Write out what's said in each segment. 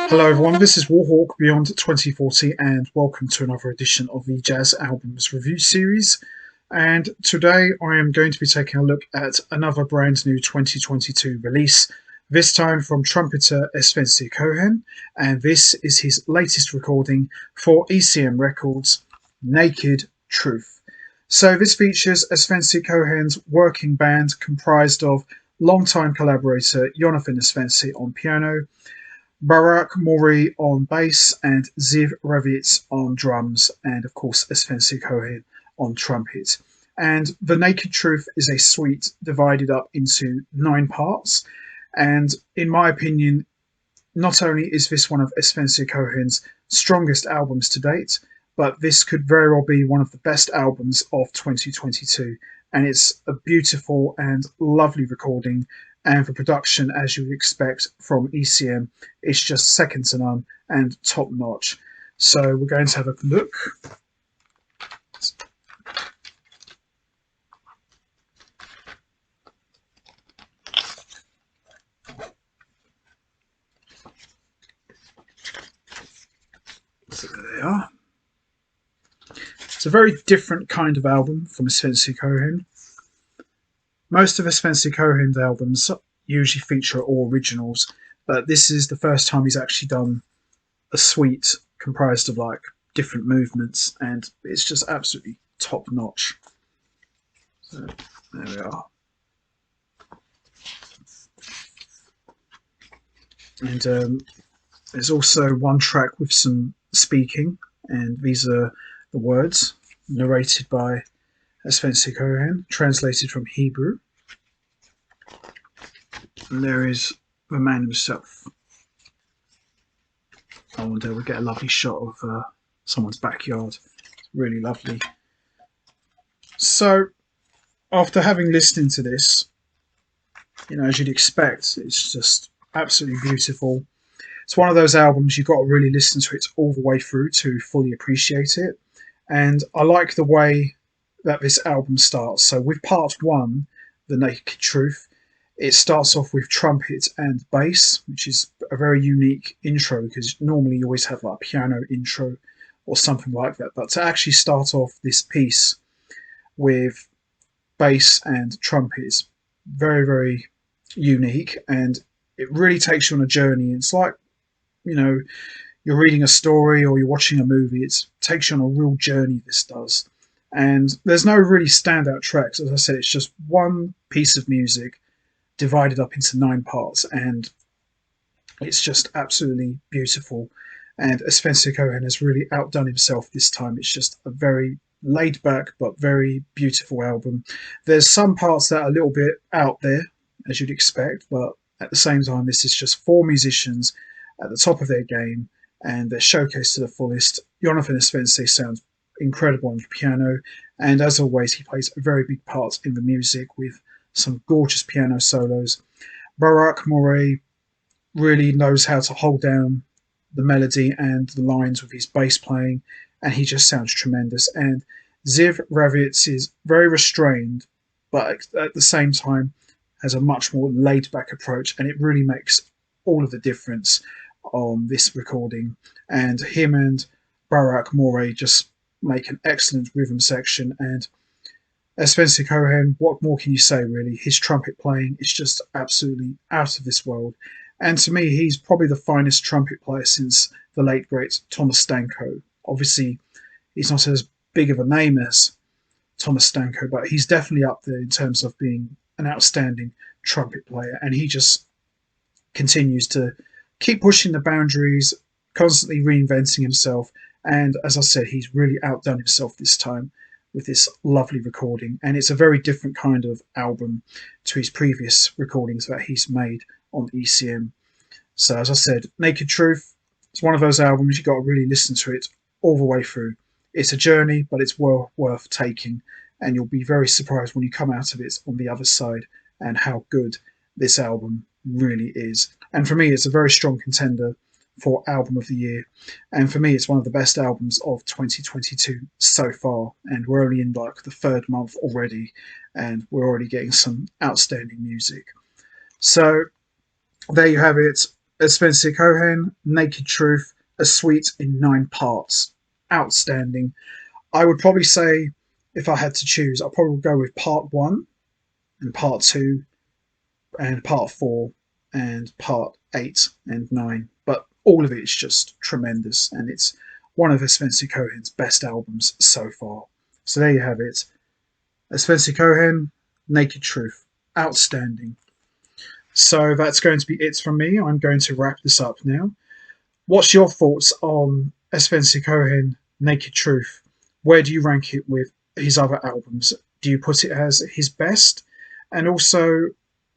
Hello everyone, this is Warhawk Beyond 2040 and welcome to another edition of the Jazz Albums Review Series. And today I am going to be taking a look at another brand new 2022 release, this time from trumpeter Avishai Cohen, and this is his latest recording for ECM Records, Naked Truth. So this features Avishai Cohen's working band comprised of longtime collaborator Yonathan Avishai on piano, Barak Mori on bass, and Ziv Ravitz on drums, and of course Avishai Cohen on trumpet. And The Naked Truth is a suite divided up into 9 parts, and in my opinion, not only is this one of Avishai Cohen's strongest albums to date, but this could very well be one of the best albums of 2022, and it's a beautiful and lovely recording. And the production, as you would expect from ECM, is just second to none and top notch. So we're going to have a look. So there they are. It's a very different kind of album from Avishai Cohen. Most of Avishai Cohen's albums usually feature all originals, but this is the first time he's actually done a suite comprised of like different movements, and it's just absolutely top notch. So there we are. And there's also one track with some speaking, and these are the words narrated by Avishai Cohen, translated from Hebrew. And there is the man himself. Oh, and we get a lovely shot of someone's backyard. It's really lovely. So, after having listened to this, as you'd expect, it's just absolutely beautiful. It's one of those albums you've got to really listen to it all the way through to fully appreciate it. And I like the way that this album starts. So with part 1, The Naked Truth, it starts off with trumpet and bass, which is a very unique intro because normally you always have like a piano intro or something like that. But to actually start off this piece with bass and trumpet is very, very unique, and it really takes you on a journey. It's like, you're reading a story or you're watching a movie. It takes you on a real journey, this does. And there's no really standout tracks. As I said, it's just one piece of music divided up into 9 parts, and it's just absolutely beautiful. And Avishai Cohen has really outdone himself this time. It's just a very laid back but very beautiful album. There's some parts that are a little bit out there, as you'd expect, but at the same time, this is just 4 musicians at the top of their game, and they're showcased to the fullest. Yonathan Avishai sounds incredible on the piano, and as always, he plays a very big part in the music with some gorgeous piano solos. Barak Mori really knows how to hold down the melody and the lines with his bass playing, and he just sounds tremendous. And Ziv Ravitz is very restrained, but at the same time has a much more laid-back approach, and it really makes all of the difference on this recording. And him and Barak Mori just make an excellent rhythm section. And Avishai Cohen, what more can you say, really? His trumpet playing is just absolutely out of this world. And to me, he's probably the finest trumpet player since the late, great Thomas Stanko. Obviously, he's not as big of a name as Thomas Stanko, but he's definitely up there in terms of being an outstanding trumpet player. And he just continues to keep pushing the boundaries, constantly reinventing himself. And as I said, he's really outdone himself this time with this lovely recording, and it's a very different kind of album to his previous recordings that he's made on ECM. So as I said, Naked Truth, it's one of those albums you've got to really listen to it all the way through. It's a journey, but it's well worth taking, and you'll be very surprised when you come out of it on the other side and how good this album really is. And for me, it's a very strong contender for Album of the Year. And for me, it's one of the best albums of 2022 so far. And we're only in like the 3rd month already, and we're already getting some outstanding music. So there you have it. Avishai Cohen Naked Truth, a suite in 9 parts. Outstanding. I would probably say, if I had to choose, I'd probably go with part 1 and part 2 and part 4 and part 8 and 9. But all of it is just tremendous, and it's one of Avishai Cohen's best albums so far. So there you have it. Avishai Cohen, Naked Truth. Outstanding. So that's going to be it from me. I'm going to wrap this up now. What's your thoughts on Avishai Cohen, Naked Truth? Where do you rank it with his other albums? Do you put it as his best? And also,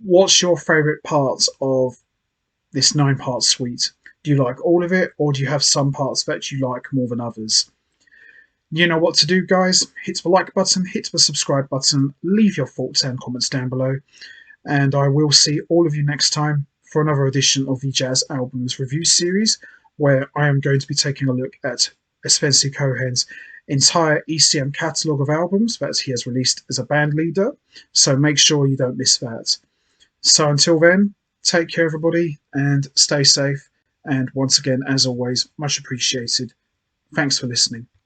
what's your favourite parts of this 9-part suite? Do you like all of it, or do you have some parts that you like more than others? You know what to do, guys. Hit the like button, hit the subscribe button, leave your thoughts and comments down below, and I will see all of you next time for another edition of the Jazz Albums Review Series, where I am going to be taking a look at Avishai Cohen's entire ECM catalogue of albums that he has released as a band leader, so make sure you don't miss that. So until then, take care everybody and stay safe, and once again, as always, much appreciated. Thanks for listening.